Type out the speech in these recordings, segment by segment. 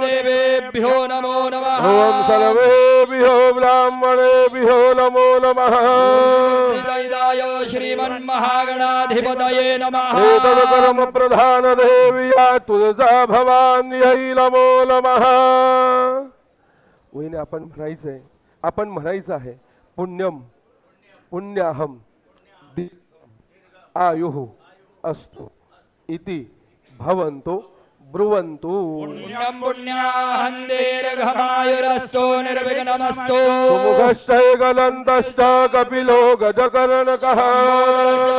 देवेभ्यो नमो नमः। ओम सर्वेभ्यो ब्राह्मणेभ्यो नमो नमः। जयदाय श्रीमन्महागणाधिपतये नमः। कर्म प्रधान देविया तुळजा भवान्यै नमो नमः। वहिनी आपण म्हणायचं आहे पुण्यम पुण्याहम आयुः अस्तु इति भवन्तु ब्रुवन्तु। पुण्यं पुण्याहं दीर्घमायुरस्तु निर्विघ्नमस्तु। सुमुखश्चैकदन्तश्च कपिलो गजकर्णकः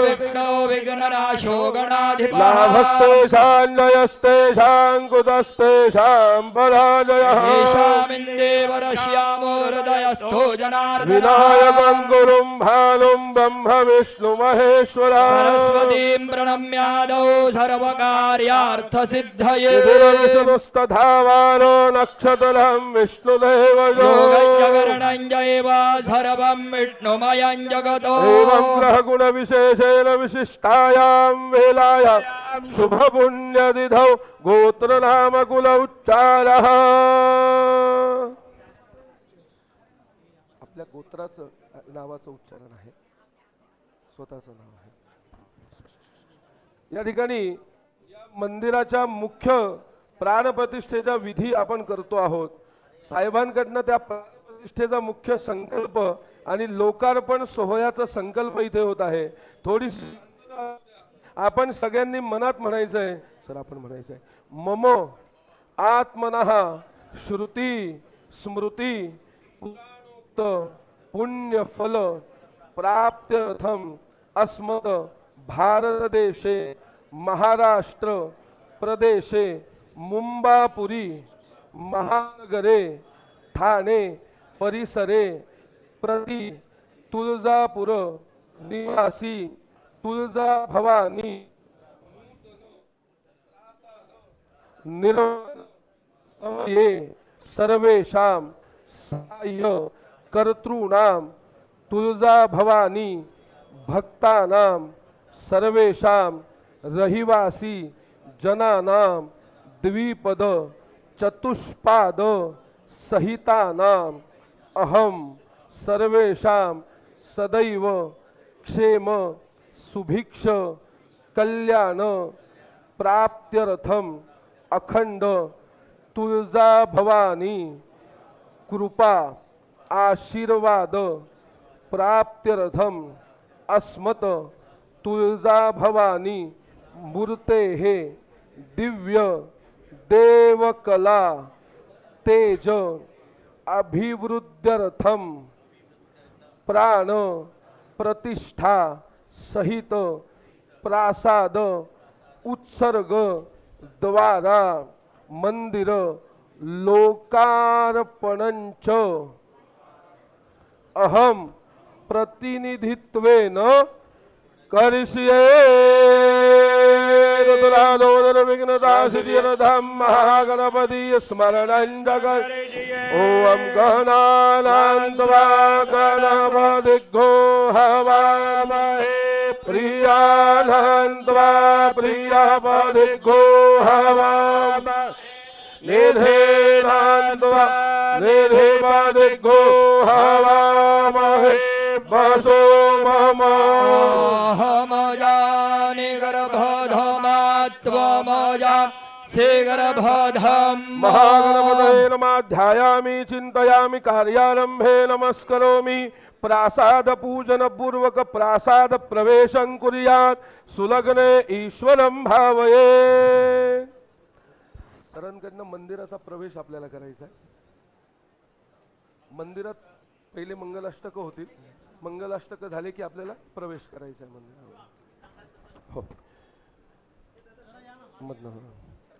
विघ्नो विघ्ननाशो गणाधिपः। लाभस्तेषां जयस्तेषां कुतस्तेषां पराजयः। येषामिन्देवरश्यामो हृदयस्थो जनार्दनः। विनायकं गुरुं भानुं ब्रह्म विष्णु महेश्वरः। सरस्वतीं प्रणम्यादौ सर्वकार्यार्थसिद्धये। विष्णुस्तथावारो नक्षत्रं विष्णुदेवयो। योगञ्जगरणं जैव सर्वं विष्णुमयं जगतो। एवं ग्रहगुणविशेषेण विशिष्टायां वेलायां शुभपुण्यतिथौ गोत्रनामकुल उच्चारः। आपल्या गोत्राचं नावाचं उच्चारण आहे, स्वतःचं नाव आहे। या ठिकाणी मंदिराच्या मुख्य प्राणप्रतिष्ठेचा विधी आपण करतो आहोत। साहेबांकडनं त्या प्राणप्रतिष्ठेचा मुख्य संकल्प आणि लोकार्पण सोहळ्याचा संकल्प इथे होत आहे। थोडी आपण सगळ्यांनी मनात म्हणायचं आहे, सर आपण म्हणायचं आहे, मम आत्मनः श्रुती स्मृती पुण्य फल प्राप्त्यर्थम अस्मत् भारत देशे महाराष्ट्र प्रदेशे मुंबापुरी महानगरे ठाणे परिसरे प्रति तुळजापुर निवासी तुळजा भवानी निर्मये सर्वेषां साह्य कर्तॄणां तुळजा भवानी भक्तानां सर्वेषां रहिवासी जनानां द्विपद चतुष्पाद सहितानां अहम सर्वेषां सदैव क्षेम सुभिक्ष कल्याण प्राप्त्यर्थम अखंड तुळजा भवानी कृपा आशीर्वाद प्राप्त्यर्थम अस्मत तुळजा भवानी मूर्ते हे दिव्य देवकला तेज अभिवृद्ध्यर्थम प्राण प्रतिष्ठा सहित प्रासाद उत्सर्ग द्वारा मंदिर लोकार्पणंच अहम प्रतिनिधित्वेन करिष्ये रुद्रादोदर विघ्नराशिर्धाम महागणपति स्मरणं जगत् ओम गणानान्त्वा गणपतिग्गो हवामहे प्रियानन्त्वा प्रियपतिग्गो हवामहे निधेनान्त्वा निधिपतिग्गो हवामहे वसो मम अहमजानि गर्भधमात्वमजा से गर्भधम् महागणपतये नमः ध्यायामि चिन्तयामि कार्यारम्भे नमस्करोमि प्रासाद पूजन पूर्वक प्रासाद प्रवेशं कुर्यात् सुलग्ने ईश्वरं भावये सरांकडनं मंदिराचा प्रवेश आपल्याला करायचा आहे मंदिरात पहिले मंगलाष्टक होतील मंगलाष्टक झाले की आपल्याला प्रवेश करायचा आहे मंदिरात हो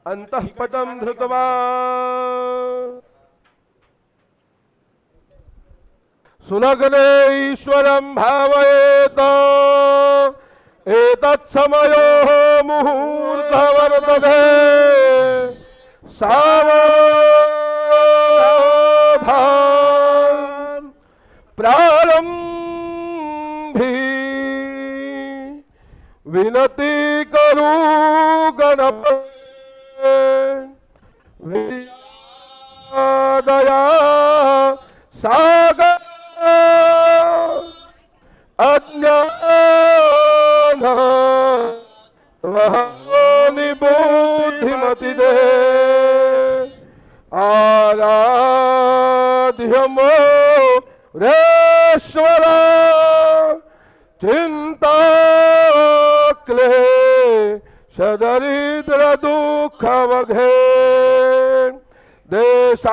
अंतःपटं धृत्वा सुलग्ने ईश्वरं भावयेत एतत्समयोः मुहूर्तः वर्तते सावधान प्रारंभी विनती करू गणपती दया सागर अज्ञान बुद्धिमति दे आराध्यमो रेश्वर चिंता क्लेश दरिद्र दुख वघे देशांतरा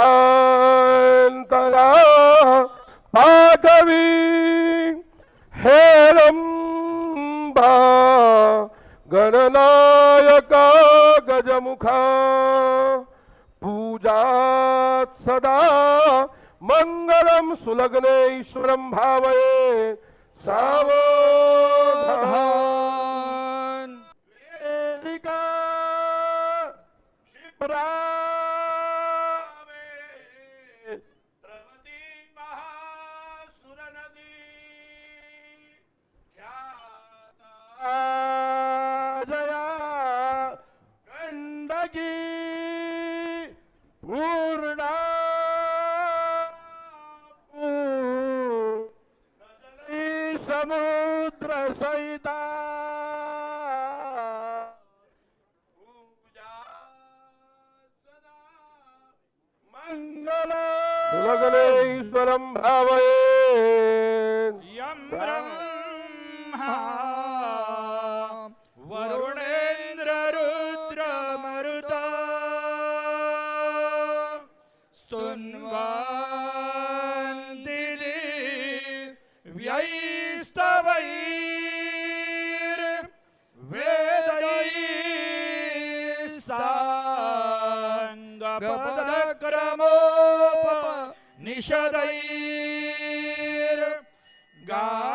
पाठवी हेरंबा गणनायका गजमुखा पूजात सदा मंगलम सुलग्ने ईश्वरं भावये सावधान वेदिका शिप्रा जया गंडकी पूर्णा समुद्र सहिता पूजा सदा मंगल सुलग्ने ईश्वरं भावये यं ब्रह्मा वरुणेन्द्र रुद्र मरुता स्तुन्वन्ति दिव्यैस्तवैर्वेदैः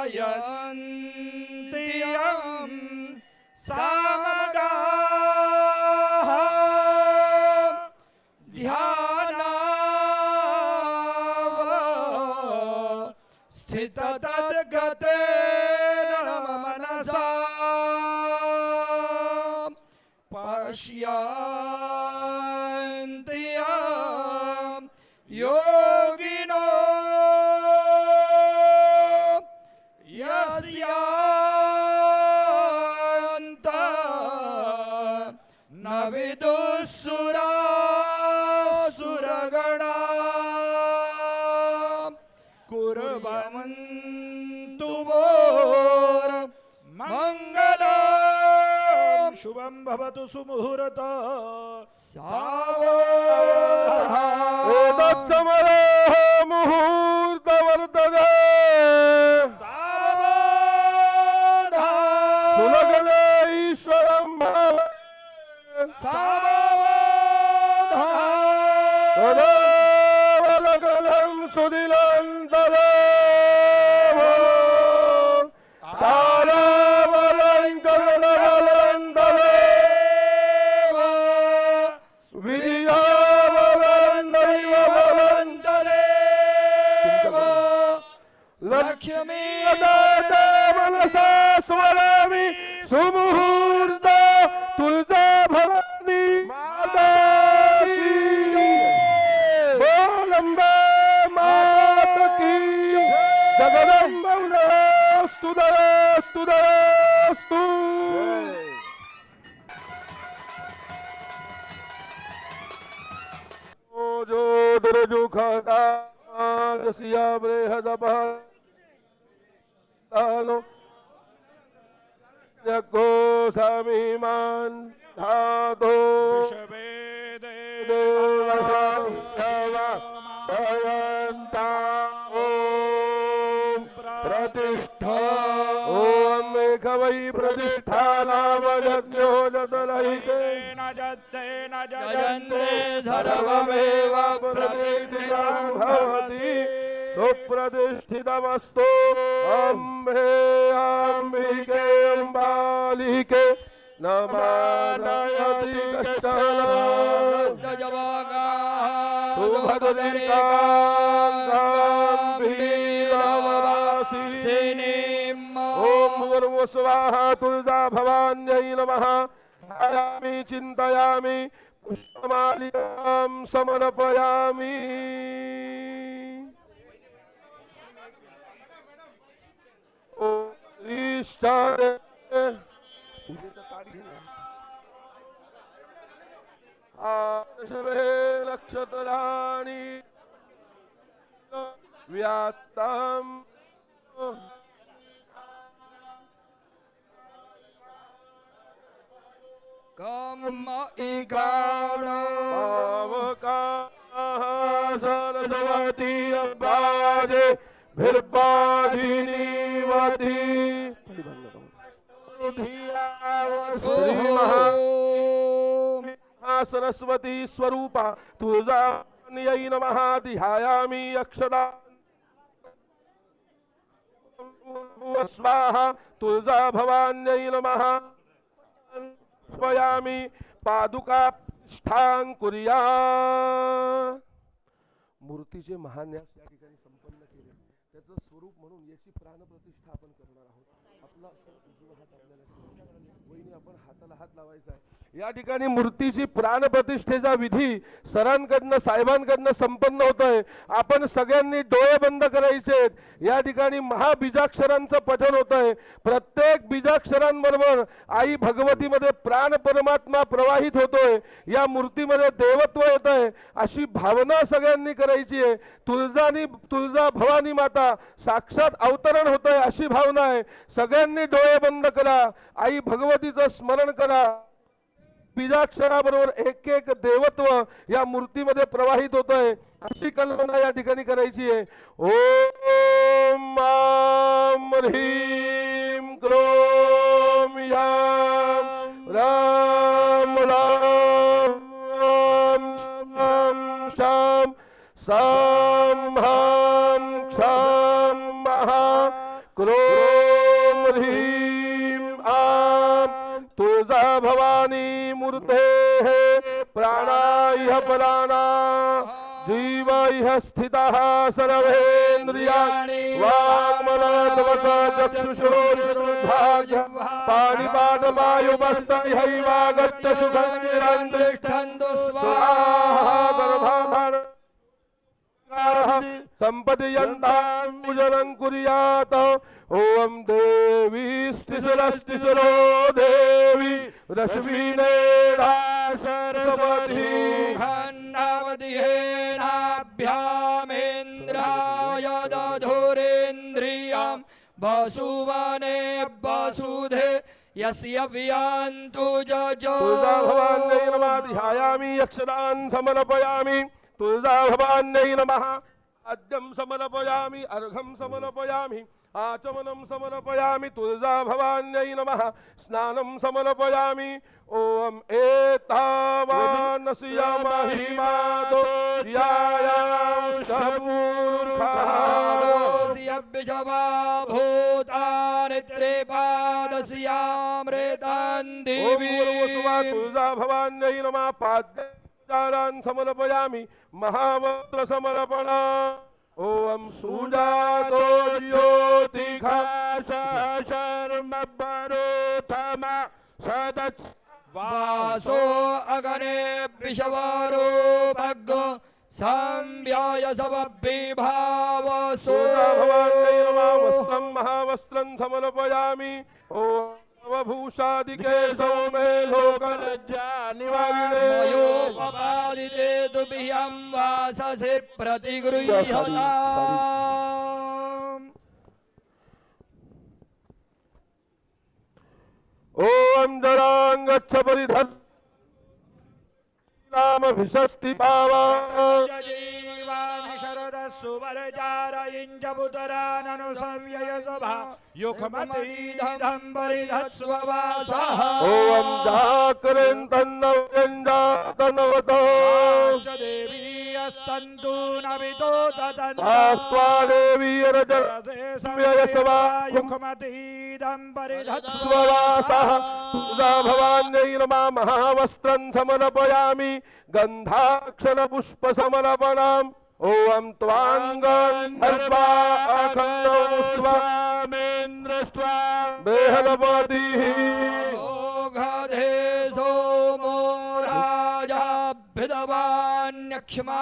साङ्गपदक्रमोपनिषदैर्गायन्ति यं सामगाः स्थिततद्गतेन मनसा पश्यन्ति यं योगिनो यस्यान्त न विदुःसुरा सुरगणा कुर्वन्तु मोर मंगलम शुभम भवतु सुमुहूर्त तत्समये मुहूर्त वर्तते सुलगले ईश्वरं तदेवलगलं सुदिलं तदेव ताराबलं करुणबलं तदेव विद्याबलं दैवबलं तदेव लक्ष्मी मनसा स्वरामि सुमुहूर्त तुळजा भवानी माता की बोलंबे मात की जगदंबस्तु दस्तु दस्तु जो दुर्जु खाता जसिया बृहदपः तानो जगो समीमान धातो भयन्ता ओम प्रतिष्ठा ओम मेघवै प्रतिष्ठा नाम यज्ञो जतलहिते न जयन्ते सर्वमेव प्रतिष्ठितं भवति सुप्रतिष्ठितमस्तु अम्बे अम्बिके अम्बालिके नमानयति कष्टना ओम गुरु स्वाहा तुलजा भवान्यै नमः ध्यायामि चिन्तयामि पुष्पमालिकां समर्पयामि नक्षत्राणि व्यात्तम् कम इकाणो सरस्वती अब्बाजे भिर्बाधिनीवती सरस्वती स्वरूपा तुळजान्यै नमः ध्यायामि अक्षदा स्वाहा तुळजा भवान्यै नमः स्वयामि पादुका स्थान कुर्या मूर्तीचे महान्यास या ठिकाणी संपन्न केले त्याचं स्वरूप म्हणून याची प्राणप्रतिष्ठा आपण करणार आहोत आपला उजवा हात आपल्याला वहिनी आपण हाताला हात लावायचा आहे या ठिकाणी मूर्तीची प्राणप्रतिष्ठेचा विधी सरांकडनं साहेबांकडनं संपन्न होतोय आपण सगळ्यांनी डोळे बंद करायचे या ठिकाणी महाबीजाक्षरांचं पठण होतंय प्रत्येक बीजाक्षरांबरोबर आई भगवतीमध्ये प्राण परमात्मा प्रवाहित होतोय या मूर्तीमध्ये देवत्व येतंय अशी भावना सगळ्यांनी करायची आहे तुळजा भवानी माता साक्षात अवतरण होतंय अशी भावना आहे सगळ्यांनी डोळे बंद करा आई भगवतीचं स्मरण करा बीजाक्षराबरोबर एक एक देवत्व या मूर्तीमध्ये प्रवाहित होतंय अशी कल्पना या ठिकाणी करायची आहे ओम आम ह्रीम क्रोम याम राम राम शाम शाम साम हाम क्षाम महा क्रोम ह्रीम आम तुळजा भवानी मूर्ते प्राणाय प्राणा जीव इह स्थितः सर्वेन्द्रियाणि वाङ्मनोन्मत चक्षुषोरुद्धाय पाणिपादवायुमस्तैहैवागत्य सुखं निरन्तरिष्ठन्तु स्वाहा गर्भाधान संपदयन्तां पूजनं कुर्यात् ओम देवी स्तिसुरस्तिसुरो देवी रश्मिनेढा सरस्वती खण्डावधिहेनाभ्यामेन्द्राय दधुरेन्द्रियं वसुवने वसुधे यस्य वियान्तु जजो तुळजा भवान्यै नमः ध्यायामि अक्षरान् समर्पयामि तुळजा भवान्यै नमः आद्यं समर्पयामि अर्घं समर्पयामि आचमनं समर्पयामि तुळजा भवान्यै नमः स्नानं समर्पयामि ओम एतावानस्य महिमादो यायां यज्ञशवा भूतानि त्रिपादस्यामृतान् देवी तुळजा भवान्यै नमः पाद्याचारान् समर्पयामि महावस्त्र समर्पणा ओम सुजातो ज्योतिखा शर्म बरोथमा सदत् वासो अगणे विषवरो भग्गो संव्याय सवभिभावसो भवान्यै नमः वस्त्रं महावस्त्रं समर्पयामि ओम भूषादिके सौमे लोकलज्जा निवारिणे मयोपपादिते तुभ्यं वाससे प्रतिगृह्यताम् ओम जरांगच्छ परिधत् नाम भिषस्ति पावा जीवानि शरदः सुवरजारयिञ्जबुतराननुसंयय सभा युखमतीधम्बरिधत्स्ववासः ओम जाकरेन्तन्नव्यञ्जातनवत देवी अस्तन्तु नवितो आस्त्वा देवी ततन्त्ययसवा युखमतीधम्बरिधत्स्व स्ववासः तुळजा भवान्यै नमः महावस्त्रं समर्पयामि गन्धाक्षर पुष्प समर्पणम् ओम त्वांगन्धर्वा अखण्डौ स्वामेन्द्रस्त्वा बेहदपतिः ओघधे सोमो राजाभ्युदवान्यक्ष्मा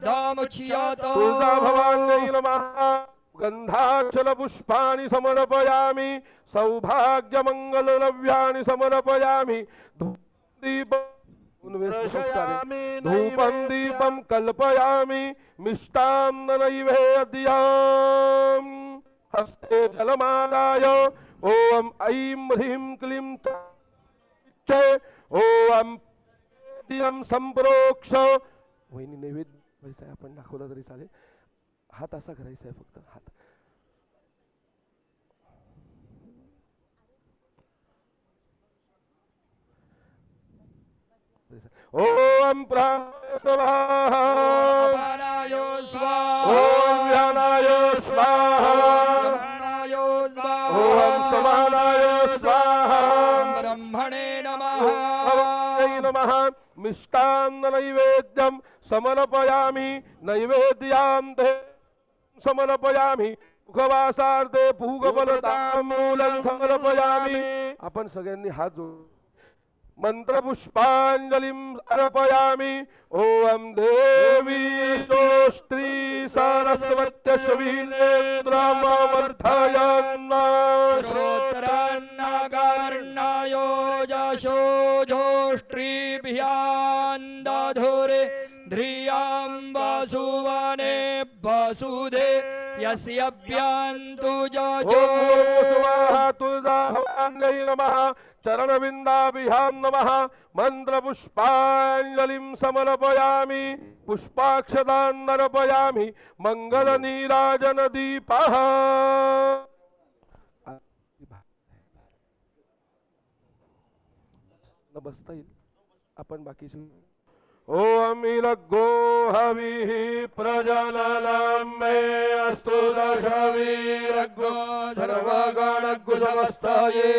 दामुच्यतो तुळजा भवान्यै नमः गन्धाक्षर पुष्पाणि समर्पयामि सौभाग्यमङ्गलद्रव्याणि समर्पयामि धूपं दीपं कल्पयामि मिष्टान्न नैवेद्यम् हस्ते जलमादाय ओम ऐं ह्रीं क्लीं च ओम दियं संप्रोक्ष वहिनी नैवेद्य व्हायचा आहे, आपण दाखवला तरी चालेल. हात असा करायचा आहे फक्त हात. ओम प्राणाय स्वाहा प्राणाय स्वाहा ओम व्यानाय स्वाहा प्राणाय स्वाहा ओम समानाय स्वाहा ब्रह्मणे नमः भगवत्यै नमः मिष्टान्न नैवेद्यं समर्पयामि नैवेद्यान्ते समर्पयामि मुखवासार्थे पूगफलताम्बूलं समर्पयामि. आपण सगळ्यांनी हात जोडू मंत्रपुष्पांजलिं अर्पयामि. ओम देवी स्तोत्री सरस्वत्यश्वीनेन्द्रमवर्धयन् श्रोत्रान्नगर्णयो जशो जोष्ट्रीभ्यान्दधुरे ध्रियां वसुवने वसुधे यस्य व्यान्तु जजो तुळजा भवान्यै नमः चरणविन्दाभ्यां नमः मन्त्रपुष्पाञ्जलिं समर्पयामि पुष्पाक्षतान् अर्पयामि मङ्गलनीराजनदीपः. बसता येईल आपण बाकीचे. ओम इलग्गो हविः प्रजननं मे अस्तु दशवीरग्गो सर्वगणगुसमस्तये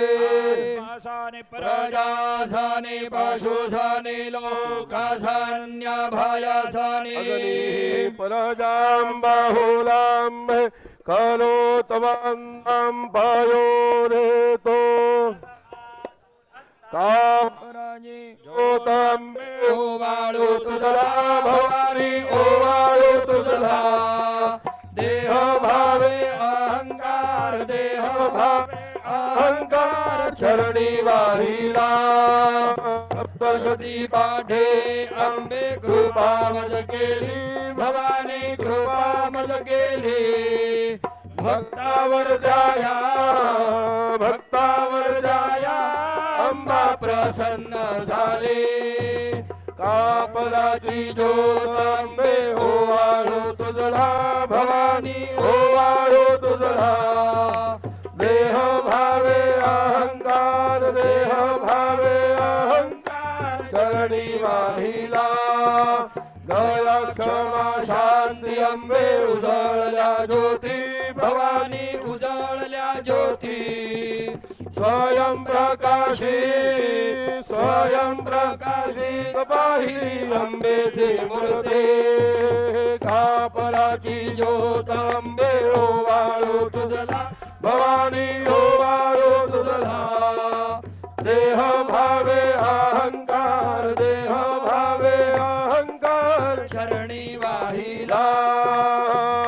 मासानि प्रजासानि पशुसानि लोकसान्यभयसानि अग्निः प्रजां बाहुलां मे करोतवन्तं पयोरेतो ताम् ओवाळु तुझला भवानी ओवाळु तुझला देह भावे अहंकार अहंकार देह भावे अहंकार चरणी वाहिला सप्तशती पाठे अंबे कृपा मज केली भवानी कृपा मज केली भक्तावर जाया भक्तावर जाया अंबा प्रसन्न झाली कापराची ज्योत अंबे ओवाळो तुझला भवानी ओवाळो तुझला देह भावे अहंकार देह भावे अहंकार चरणी वाहिला गया क्षमा शांती अंबे उजळल्या ज्योती भवानी उजळल्या ज्योती स्वयं प्रकाशी पाहिली अंबेची मूर्ती कापराची ज्योत अंबे ओवाळो तुझला भवानी ओवाळो तुझला देह भावे अहंकार देह भावे अहंकार चरणी वाहिला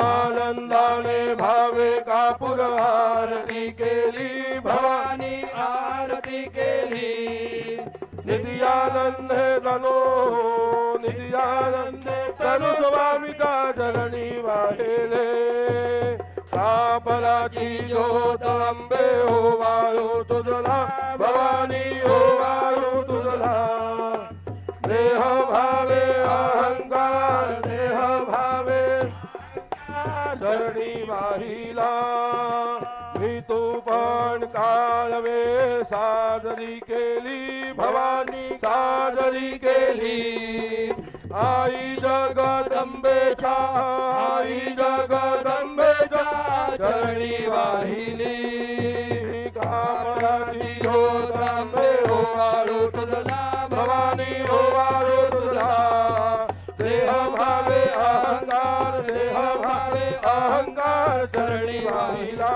आनंदाने भावे कापूर आरती केली भवानी आरती केली नित्यानंदे तनु स्वामिता चरणी वाहिले कापराची ज्योत अंबे ओवाळो तुझला भवानी ओवाळो तुझला देह भावे अहंकार देह भावे चरणी वाहिला मी तू पण काळवे साजरी केली भवानी साजरी केली आई जगदंबेच्या चरणी वाहिली कापराची ज्योत अंबे ओवाळो तुझला भवानी ओवाळो तुझला देह भावे अहंकार देह भावे अहंकार चरणी वाहिला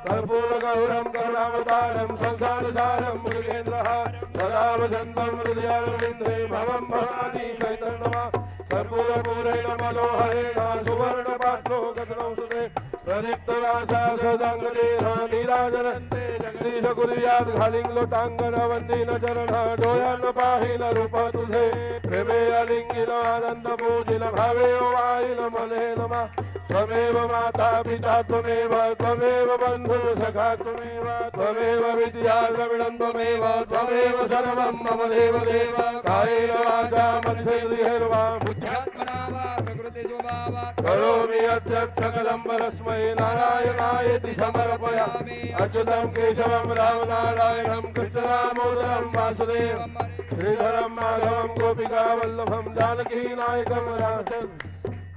कर्पूर गौरम करुणावतारम संसार सारम मृगेंद्रहारम सदा वसंतम हृदयारविंदे भवम भवानी चैतन्यमा कर्पूर पूरेण मनोहरेण सुवर्ण पात्रो गतनौ सुते प्रदीप्त वासा सदांगते नीराजनन्ते जगदीश कुर्यात घालिंग लोटांगण वंदीन चरण डोळ्यान पाहिन रूप तुझे प्रेमे अलिंगिन आनंद पूजिन भावे वाईन मने नमा त्वमेव माता पिता त्वमेव बंधु सखा त्वमेव विद्या द्रविणं त्वमेव सर्वं मम देव देव कायेन वाचा मनसेन्द्रियैर्वा बुद्ध्यात्मना वा प्रकृतिजो वा करोमि यद्यत् सकलं परस्मै नारायणायेति समर्पयामि अच्युतं केशवं रामनारायणं कृष्णदामोदरं वासुदेवं श्रीधरं माधवं गोपिकावल्लभं जानकीनायकं रामचन्द्रं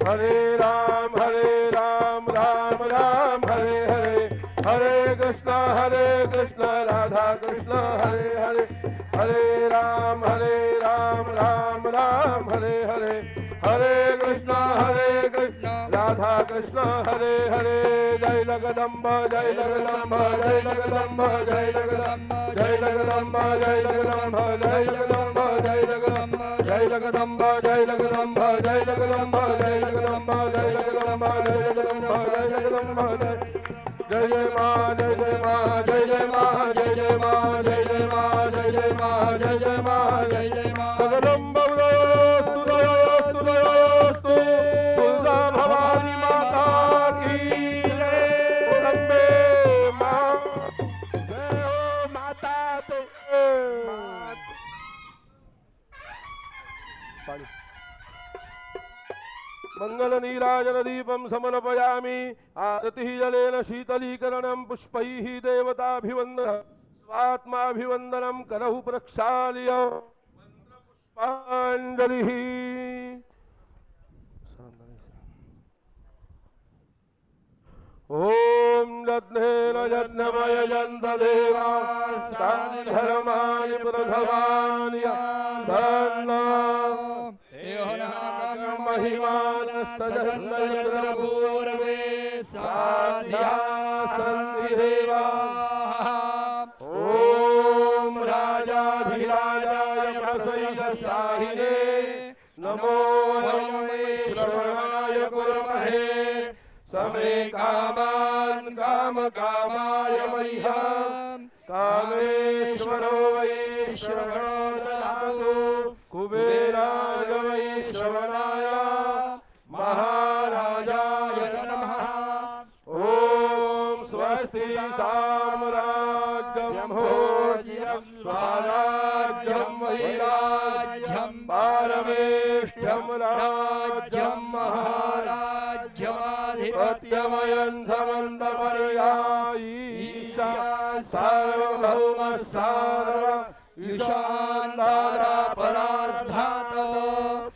हरे राम राम राम हरे हरे हरे कृष्ण राधा कृष्ण हरे हरे हरे राम राम राम हरे हरे हरे कृष्ण राधा कृष्ण हरे हरे जय जगदम्ब जय जगदम्ब जय जगदम्ब जय जगदम्ब जय जगदम्ब जय जगदम्ब जय जगदम्ब जय जगदम्ब जय जगदम्ब जय जगदम्ब जय जगदम्ब जय जगदम्ब जय जगदम्ब जय जगदम्ब जय जगदम्ब जय जय मां जय जय मां जय जय मां जय जय मां जय जय मां जय जय मां जय जय मां जय जय मां जगदम्ब स्तुतस्तु तुलजा भवानी माता की जय अम्बे मां जय हो माता ते मंगल नीराजन दीपम समर्पयामि आरतिः जलेन शीतलीकरणं पुष्पैः देवताभिवन्दनं स्वात्माभिवन्दनं करहु प्रक्षाल्य मंत्रपुष्पाञ्जलिः ओम यज्ञेन यज्ञमय जन्त देवा धर्माणि प्रथमानि सन्ना महिमान सजन्नपूर्वे साध्या सन्ति देवा ओम राजाधिराजाय प्रसयसाहिने नमो नमः श्रवणाय कुर्महे समे कामान् कामकामाय मह्यम् कामेश्वरो वै श्रवणो ददातु कुबेराय वै श्रवणाय महाराजाय नमः। ॐ स्वस्ति साम्राज्यं भोज्यं स्वराज्यं वैराज्यं पारमेष्ठ्यं राज्यं महाराज्यमाधिपत्यमयं समन्तपर्यायी ईशा सार्वभौम सार्व ईशान्दारा परार्धात्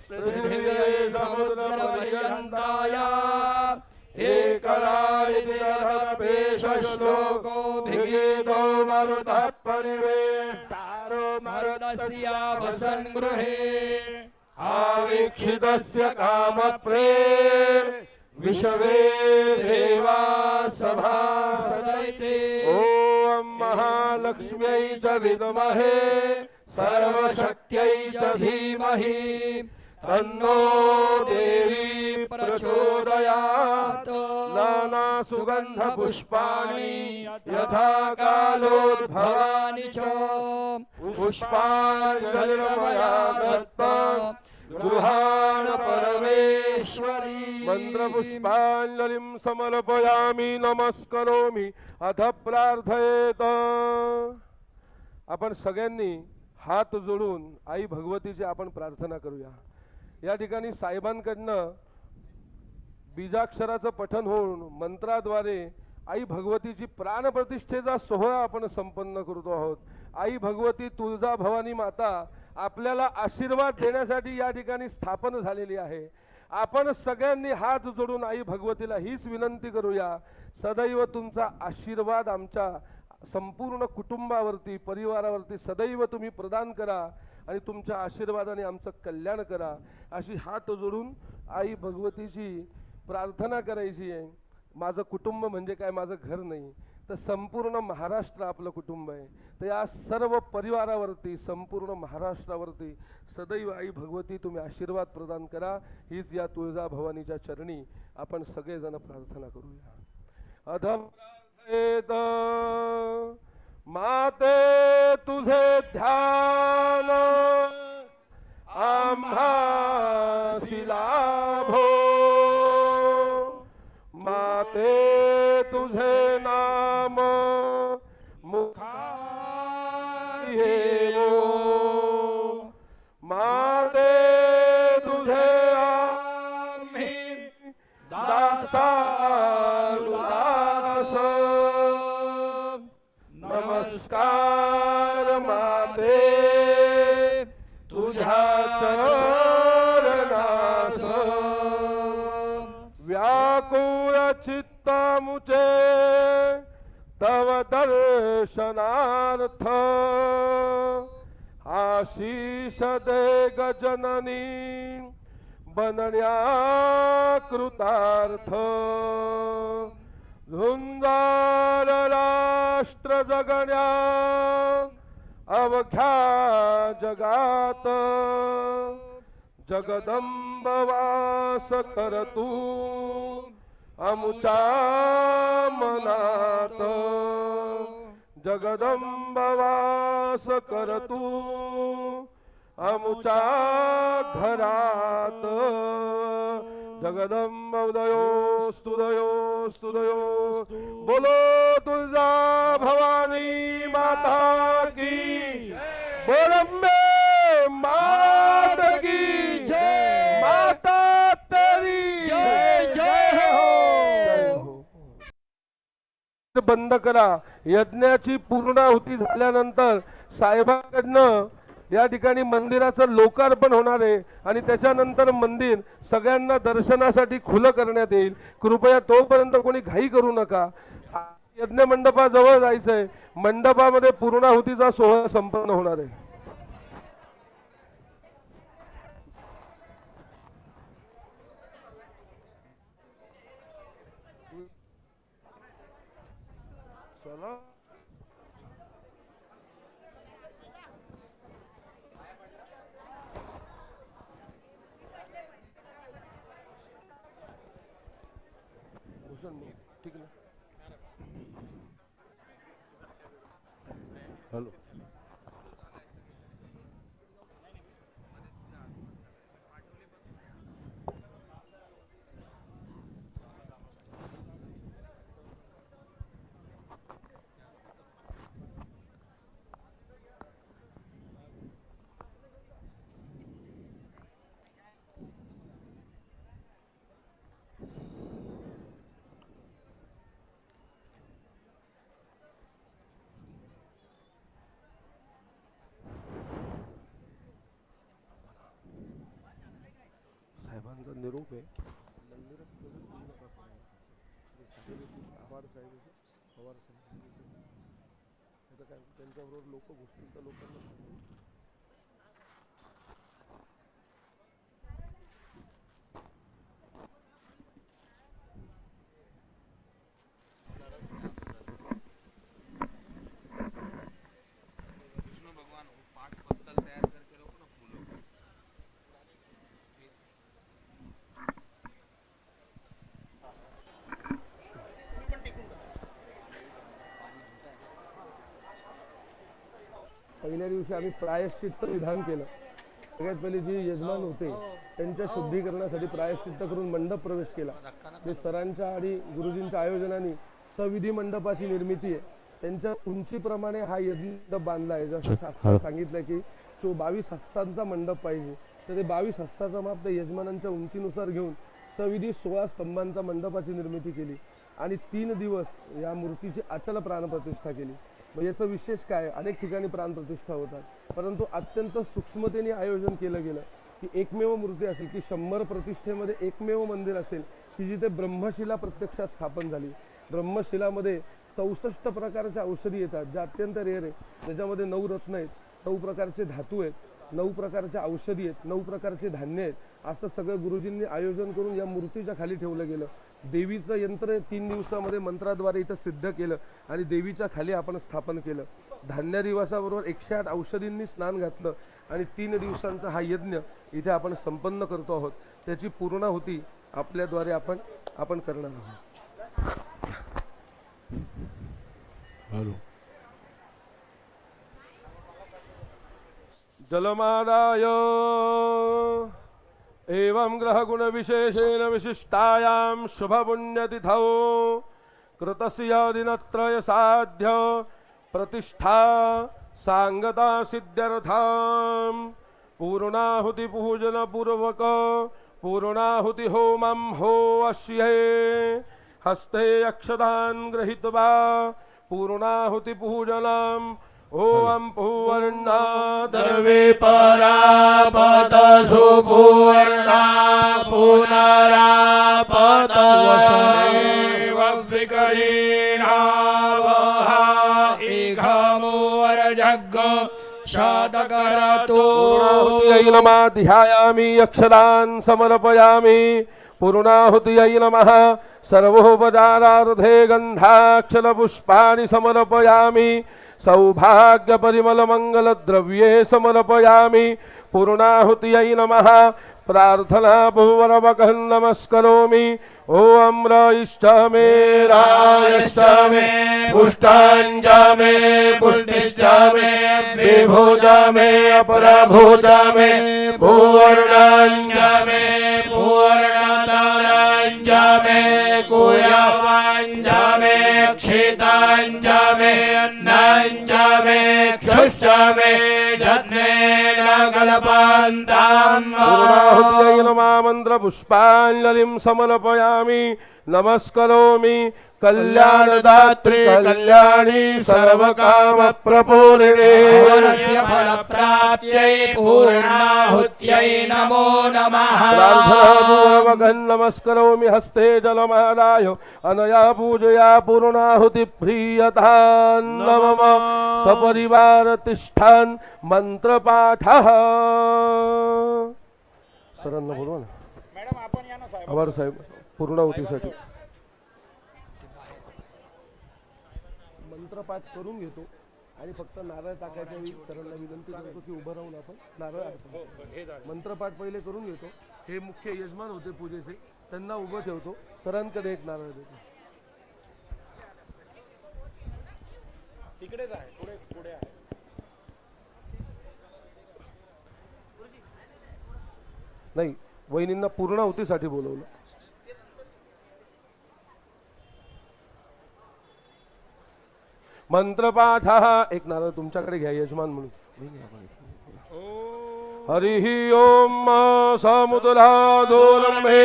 पृथिव्यै समुद्रपर्यन्ताय एकराळितिरपेश श्लोको भिगीतो मरुतः परिवेष्टारो मरुतस्यावसन् गृहे आवीक्षितस्य कामप्रेर विश्वे देवा सभा सदैते। ॐ महालक्ष्म्यै च विद्महे सर्वशक्त्यै च धीमहि तन्नो देवी प्रचोदयात्। नाना सुगंध पुष्पाणि यथा कालोद्भवानि च पुष्पाञ्जलिर्मया दत्तं गृहाण परमेश्वरी। मंत्रपुष्पांजलिं समर्पयामि नमस्करोमि अथ प्रार्थयेत। आपण सगळ्यांनी हात जोडून आई भगवतीची आपण प्रार्थना करूया। या ठिकाणी साहेबांकडनं बीजाक्षराचं पठन होऊन मंत्राद्वारे आई भगवतीची प्राणप्रतिष्ठेचा सोहळा आपण संपन्न करतो आहोत। आई भगवती तुळजा भवानी माता आपल्याला आशीर्वाद देण्यासाठी या ठिकाणी स्थापन झालेली आहे। आपण सगळ्यांनी हात जोडून आई भगवतीला हीच विनंती करूया, सदैव तुमचा आशीर्वाद आमच्या संपूर्ण कुटुंबावरती परिवारावरती सदैव तुम्ही प्रदान करा आणि तुमच्या आशीर्वादाने आमचं कल्याण करा, अशी हात जोडून आई भगवतीची प्रार्थना करायची आहे। माझं कुटुंब म्हणजे काय, माझं घर नाही तर संपूर्ण महाराष्ट्र आपलं कुटुंब आहे। तर या सर्व परिवारावरती संपूर्ण महाराष्ट्रावरती सदैव आई भगवती तुम्ही आशीर्वाद प्रदान करा, हीच या तुळजा भवानीच्या चरणी आपण सगळेजण प्रार्थना करूया। अधम माते तुझे ध्यान आम्हासी लाभो, माते तुझे नाम मुखारी हेवो, माते तुझे आम्ही दासानुदास। नमस्कार माते तुझ्या चरणास, व्याकुळ चित्त मुचे तव दर्शनार्थ, आशीष दे गजननी बनण्या कृतार्थ। झुंजार राष्ट्र जगण्या अवघ्या जगात, जगदंब वास कर तू अमुच्या मनात, जगदंब वास कर तू अमुच्या घरात। जगदंब स्तुदयो बोलो तुळजा भवानी माता की, बोलंबे मात की जय, माता तेरी जय जय हो। बंद करा। यज्ञाची पूर्णाहुती झाल्यानंतर साहेबांकडनं या ठिकाणी मंदिराचं लोकार्पण होणार आहे आणि त्याच्यानंतर मंदिर सगळ्यांना दर्शनासाठी खुलं करण्यात येईल। कृपया तोपर्यंत कोणी घाई करू नका। यज्ञ मंडपाजवळ जायचंय, मंडपामध्ये पूर्णाहुतीचा सोहळा संपन्न होणार आहे। चला भूषण भाऊ, ठीक ना? हॅलो. साहेबांचा निरोप आहे. मंदिरात प्रवेश करू नका. आभार साहेब, पवार साहेब, आता काय त्यांच्याबरोबर लोक घुसतील तर लोकांना सांगू. विष्णु भगवान 5 पत्तल तयार करके रखो ना फूलों को. पहिल्या दिवशी आम्ही प्रायश्चित्त विधान केलं. सगळ्यात पहिले जे यजमान होते त्यांच्या शुद्धीकरणासाठी प्रायश्चित्त करून मंडप प्रवेश केला. जे सरांच्या आणि गुरुजींच्या आयोजनाने सविधी मंडपाची निर्मिती आहे. त्यांच्या उंचीप्रमाणे हा यज्ञ बांधला आहे. जसं शास्त्रात सांगितलं की 22 हस्तांचा मंडप पाहिजे, तर ते 22 हस्ताचा माप त्या यजमानांच्या उंचीनुसार घेऊन सविधी 16 स्तंभांचा मंडपाची निर्मिती केली आणि 3 दिवस या मूर्तीची अचल प्राणप्रतिष्ठा केली. मग याचं विशेष काय? अनेक ठिकाणी प्राणप्रतिष्ठा होतात, परंतु अत्यंत सूक्ष्मतेने आयोजन केलं गेलं की एकमेव मूर्ती असेल की 100 प्रतिष्ठेमध्ये एकमेव मंदिर असेल की जिथे ब्रह्मशिला प्रत्यक्षात स्थापन झाली. ब्रह्मशिलामध्ये 64 प्रकारच्या औषधी येतात, ज्या अत्यंत रेअर आहे. त्याच्यामध्ये 9 रत्न आहेत, 9 प्रकारचे धातू आहेत, 9 प्रकारच्या औषधी आहेत, 9 प्रकारचे धान्य आहेत. असं सगळं गुरुजींनी आयोजन करून या मूर्तीच्या खाली ठेवलं गेलं. देवीचं यंत्र 3 दिवसामध्ये मंत्राद्वारे इथं सिद्ध केलं आणि देवीच्या खाली आपण स्थापन केलं. धान्य दिवसाबरोबर 108 औषधींनी स्नान घातलं आणि 3 दिवसांचा हा यज्ञ इथे आपण संपन्न करतो आहोत. त्याची पूर्णाहुती आपल्याद्वारे आपण करणार आहोत. हॅलो. जलमादाय एवं ग्रहगुण विशेषेण विशिष्टायां शुभपुण्यतिथौ कृतस्य दिनत्रय साध्य प्रतिष्ठा सांगता सिद्ध्यर्थं पूर्णाहुति पूजन पूर्वक पूर्णाहुति होमं हो अश्ये हस्ते अक्षतान् गृहीत्वा पूर्णाहुति पूजनम् ओम पूर्णा दर्वे परापत सुपूर्णा पुनरापत वसनेव विकरीणावहा इघमोरजग्ग शतकरतो नमः. ध्यायामि अक्षरान् समर्पयामि. पूर्णाहुतये नमः. सर्वोपचारार्थे गन्धाक्षरपुष्पाणि समर्पयामि. सौभाग्य परिमल मंगल द्रव्ये समर्पयामि. पूर्णाहुतये नमः. प्रार्थना भुवरवकं नमस्करोमि. ओम रायश्च मे रायश्च मे पुष्टाञ्च मे पुष्टिश्च मे विभुज मे अपरभुज मे पूर्णाञ्च मे पूर्णतराञ्च मे कुयवाञ्च मे क्षिताञ्च मे अन्नाञ्च मे क्षुश्च मे जज्ञेन कल्पन्ताम्. पूर्णाहुतये नमः. मंत्र पुष्पाञ्जलिं समर्पयामि. नमस्करोमि. कल्याणदात्री कल्याणी सर्वकाम प्रपूरिणे फलप्राप्त्यै पूर्णाहुत्यै नमो नमः. प्रार्थनापूर्वकं नमस्करोमि. हस्ते जलमादाय अनया पूजया पूर्णाहुति प्रीयतां नमः. सपरिवार तिष्ठान् मंत्रपाठः. सरांना बोलवा ना. मॅडम आपण या ना साहेब. आभार साहेब. पूर्णाहुतीसाठी मंत्रपाठ करून घेतो आणि फक्त नारळ टाकायच्या वेळी सरांना विनंती करतो की उभं राहून आपण नारळ अर्पण. मंत्रपाठ पहिले करून घेतो. हे मुख्य यजमान होते पूजेचे, त्यांना उभं ठेवतो. सरांकडे एक नारळ देतो. नाही, वहिनींना पूर्णाहुतीसाठी बोलवलं. मंत्रपाठ एक नारळ तुमच्याकडे घ्या यजमान म्हणून. हरिः ओम समुद्रा दुर्मेर्मधुमामुदा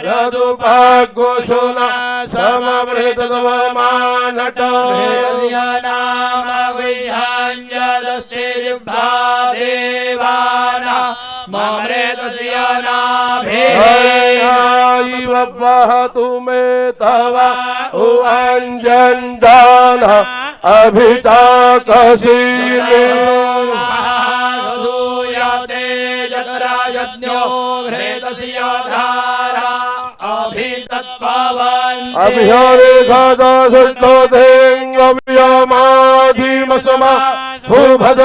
यदुपघोषुना समवृतवमानट नाम वैहाञ्जलस्ते देवाना ममृतस्य नाभे तुमे तव उअञ्जन अभिता कसीमे सूयते यज्ञो घृतस्य धारा अभितत्पवन् अभिहरिघदसुद्धोदेङ्गव्यमाधिमसमा सुभद्राद्रवीणानि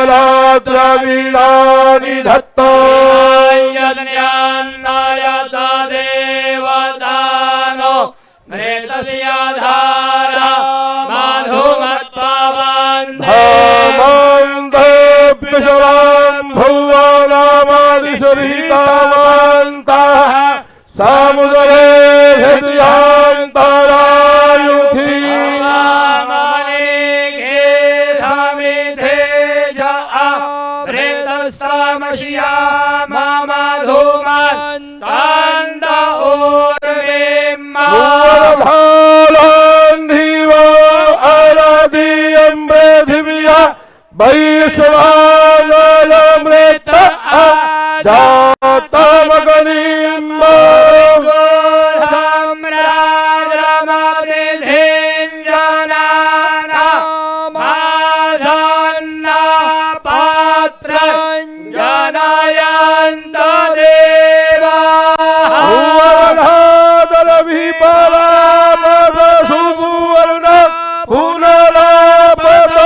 धत्ता यज्ञान्नायत देवदानो घृतस्य धारा भुवनामादिशरीतामान्तः समुद्रे हृदयान्तरायुधि वैश्वानरमृत जातमगणीं जनयन्त देवा सुवर्ण पुनरापद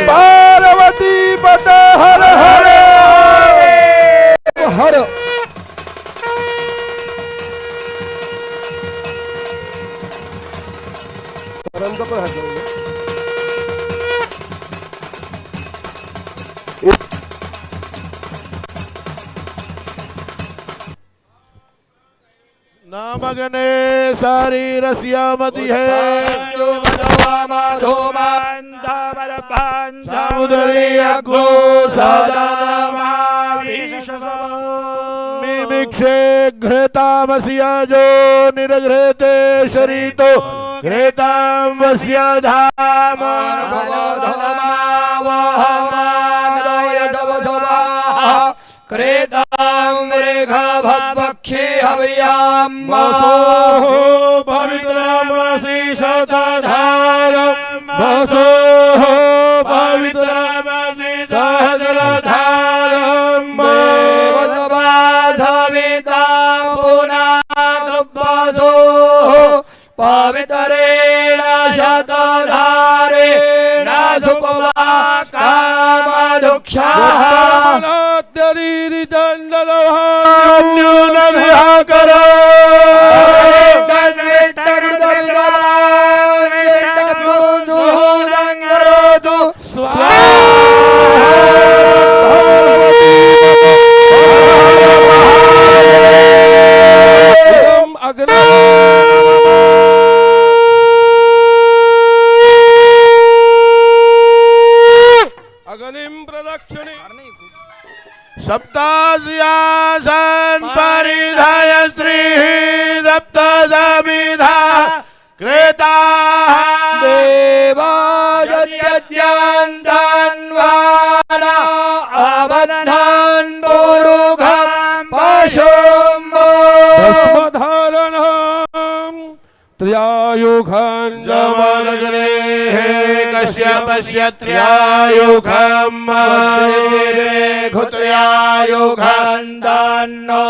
पार्वती पट हर हर हर नामगने सारी रसियामती है समुद्री अग्गो मिमिक्षे घृतामस्या जो निर्घृते शरीतो घृतामस्य धाम क्रेतामृगभद्भक्षे हव्याम पवित्रमसि शतधार वसो पवित्रमसि सहस्रधार देवसभासविता पुनादुपसो पवित्रेण शतधारेण सुपवा कामदुक्षाः अग्निं प्रदक्षिणे सप्तास्यासन परिधाय स्त्रीः सप्तसमिधा क्रेता देवाजत्यन्तान्वाना अबन्धन् पुरुघं पशुं भस्मधार शरणं त्र्यायुगं जमदग्ने कश्यपस्य त्रयायुगम् घुत्र्यायुगम् दानो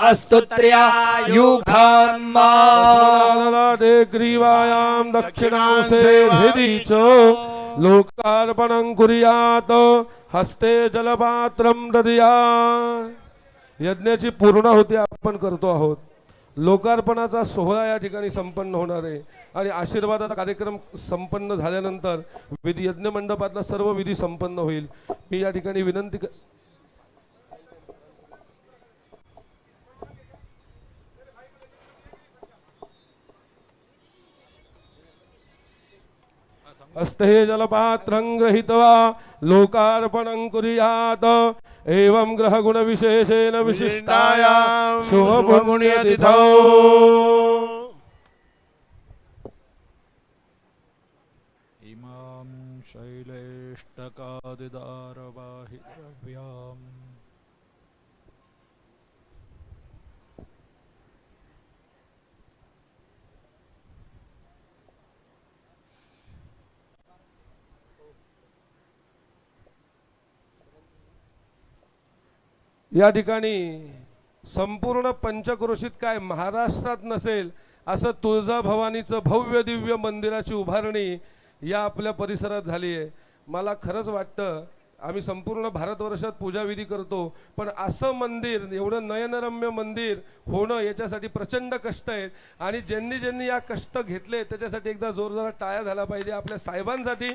अस्तु त्रयायुगम् दे ग्रीवायां दक्षिणांसे हृदि च लोकार्पणं कुर्यात् हस्ते जलपात्रं दद्यात्. यज्ञाची पूर्णाहुती आपण करतो आहोत. लोकार्पणाचा सोहळा या ठिकाणी संपन्न होणार आहे आणि आशीर्वादाचा कार्यक्रम संपन्न झाल्यानंतर विधी यज्ञ मंडपातला सर्व विधी संपन्न होईल. मी या ठिकाणी विनंती हस्ते जलपात्रं गृहीत्वा लोकार्पणं कुर्यात्. एवं ग्रहगुण विशेषेण विशिष्टायां शुभपुण्यतिथौ इमां शैलेष्टकादिदारवाहिद्रव्याम् या ठिकाणी संपूर्ण पंचक्रोशीत काय महाराष्ट्रात नसेल असं तुळजाभवानीचं भव्य दिव्य मंदिराची उभारणी या आपल्या परिसरात झाली आहे. मला खरंच वाटतं आम्ही संपूर्ण भारतवर्षात पूजाविधी करतो, पण असं मंदिर, एवढं नयनरम्य मंदिर होणं याच्यासाठी प्रचंड कष्ट आहेत आणि ज्यांनी ज्यांनी या कष्ट घेतले त्याच्यासाठी एकदा जोरदार टाळ्या झाला पाहिजे. आपल्या साहेबांसाठी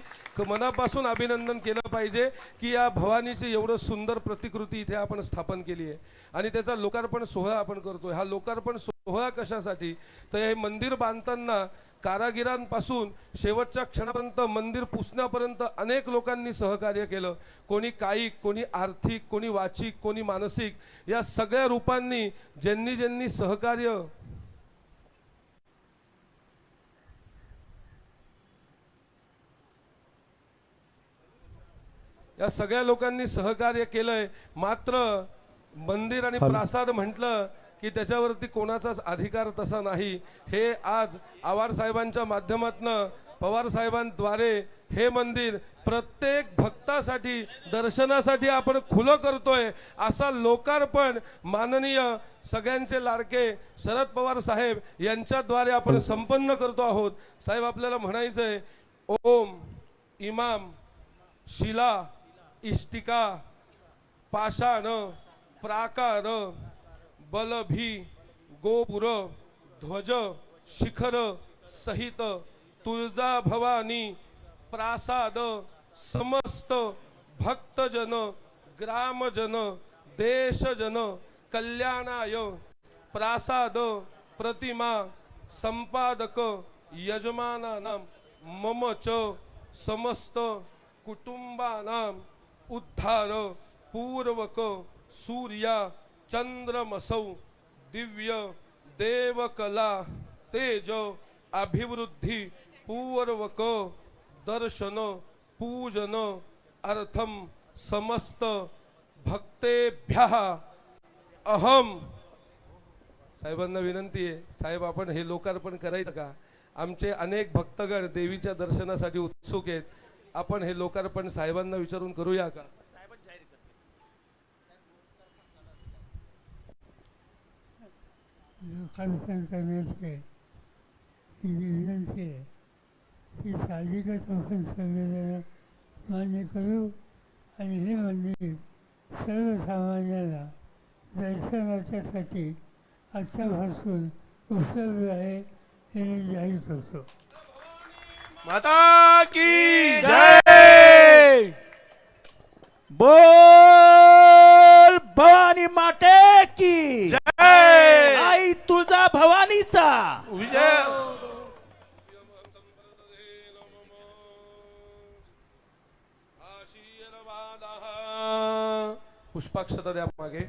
मनापासून अभिनंदन केलं पाहिजे की या भवानीची एवढं सुंदर प्रतिकृती इथे आपण स्थापन केली आहे आणि त्याचा लोकार्पण सोहळा आपण करतोय. हा लोकार्पण सोहळा कशासाठी, तर हे मंदिर बांधताना कारागिरांपासून शेवटच्या क्षणापर्यंत मंदिर पुसण्यापर्यंत अनेक लोकांनी सहकार्य केलं. कोणी कायिक, कोणी आर्थिक, कोणी वाचिक, कोणी मानसिक, या सगळ्या रूपांनी ज्यांनी ज्यांनी सहकार्य या सगळ्या लोकांनी सहकार्य केलंय. मात्र मंदिर आणि प्रासाद म्हटलं की त्याच्यावरती कोणाचाच अधिकार तसा नाही. हे आज आवार साहेबांच्या माध्यमातून पवार साहेबांद्वारे हे मंदिर प्रत्येक भक्तासाठी दर्शनासाठी आपण खुलं करतोय. असा लोकार्पण माननीय सगळ्यांचे लाडके शरद पवार साहेब यांच्याद्वारे आपण संपन्न करतो आहोत. साहेब, आपल्याला म्हणायचंय, ओम इमाम शिला इष्टिका पाषाण प्राकार बलभी गोपुर ध्वज शिखर सहित तुळजा भवानी प्रासाद समस्त भक्तजन ग्रामजन देशजन कल्याणाय प्रासाद प्रतिमा संपादक यजमानानां मम च समस्त कुटुंबानां उद्धार पूर्वक सूर्या चंद्रमसौ दिव्य देवकला तेज अभिवृद्धि पूर्वक दर्शन पूजन अर्थम समस्त भक्तेभ्यः अहम. साहेबांना विनंती आहे, साहेब आपण हे लोकार्पण करायचं का? आमचे अनेक भक्तगण देवीच्या दर्शनासाठी उत्सुक आहेत. आपण हे लोकार्पण साहेबांना विचारून करूया का? लोकार्पण करण्याचे ही विनंती आहे ती साहजिकच आपण सगळेजण मान्य करू आणि हे मंदिर सर्वसामान्यांना दर्शनाच्यासाठी आजच्यापासून उपलब्ध आहे हे मी जाहीर करतो. माता की जय. बोल भवानी माते की जय. आई तुळजा भवानीचा विजय. पुष्पाक्षता द्या मागे.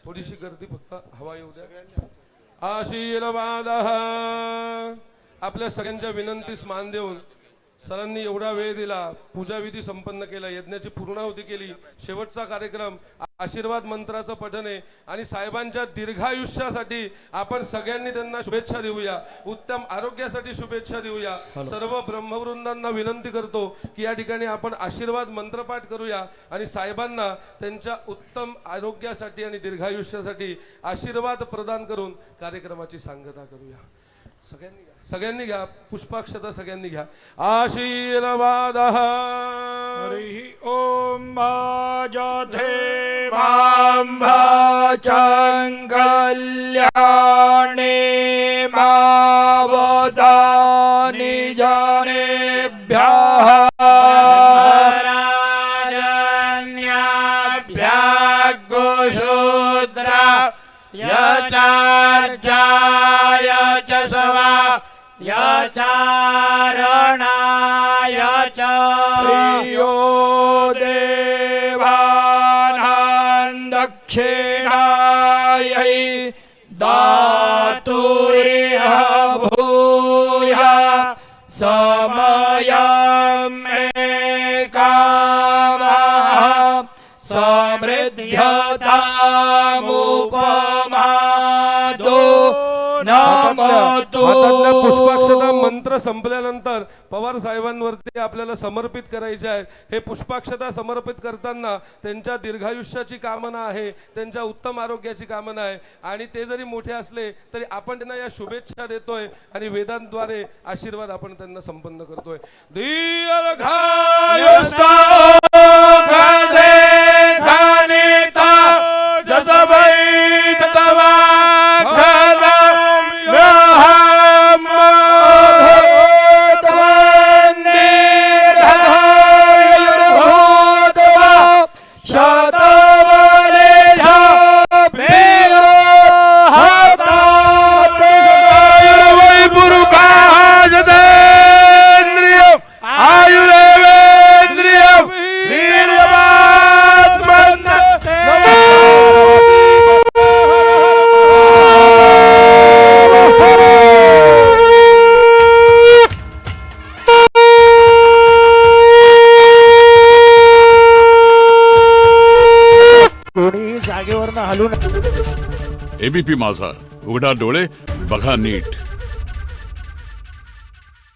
थोडीशी गर्दी फक्त हवा येऊ द्या. आशीर्वाद. आपल्या सगळ्यांच्या विनंतीस मान देऊन सरांनी एवढा वेळ दिला, पूजाविधी संपन्न केला, यज्ञाची पूर्णाहुती केली, शेवटचा कार्यक्रम आशीर्वाद मंत्राचं पठण आहे आणि साहेबांच्या दीर्घायुष्यासाठी आपण सगळ्यांनी त्यांना शुभेच्छा देऊया, उत्तम आरोग्यासाठी शुभेच्छा देऊया. सर्व ब्रह्मवृंदांना विनंती करतो की या ठिकाणी आपण आशीर्वाद मंत्रपाठ करूया आणि साहेबांना त्यांच्या उत्तम आरोग्यासाठी आणि दीर्घायुष्यासाठी आशीर्वाद प्रदान करून कार्यक्रमाची सांगता करूया. सगळ्यांनी घ्या पुष्पाक्षता, सगळ्यांनी घ्या आशीर्वाद. हरि ओम जाधे चांगल्याणे मावदानि जानेभ्यः गोशूद्रा यचार्जाय च सवा यचारणाय च प्रियो देवानां दक्षिणायै दातुरिह भूया समयं मे कामः समृद्ध्यतामुपमादो नमतु. हातातल्या पुष्पाक्षता मंत्र संपल्यानंतर पवार साहेबांवरती आपल्याला समर्पित करायचे आहे. हे पुष्पाक्षता समर्पित करताना त्यांच्या दीर्घायुष्याची कामना आहे, त्यांच्या उत्तम आरोग्याची कामना आहे आणि ते जरी मोठे असले तरी आपण त्यांना या शुभेच्छा देतोय आणि वेदांद्वारे आशीर्वाद आपण त्यांना संपन्न करतोय. दीर्घायुष्य एबीपी माझा, उघडा डोळे बघा नीट.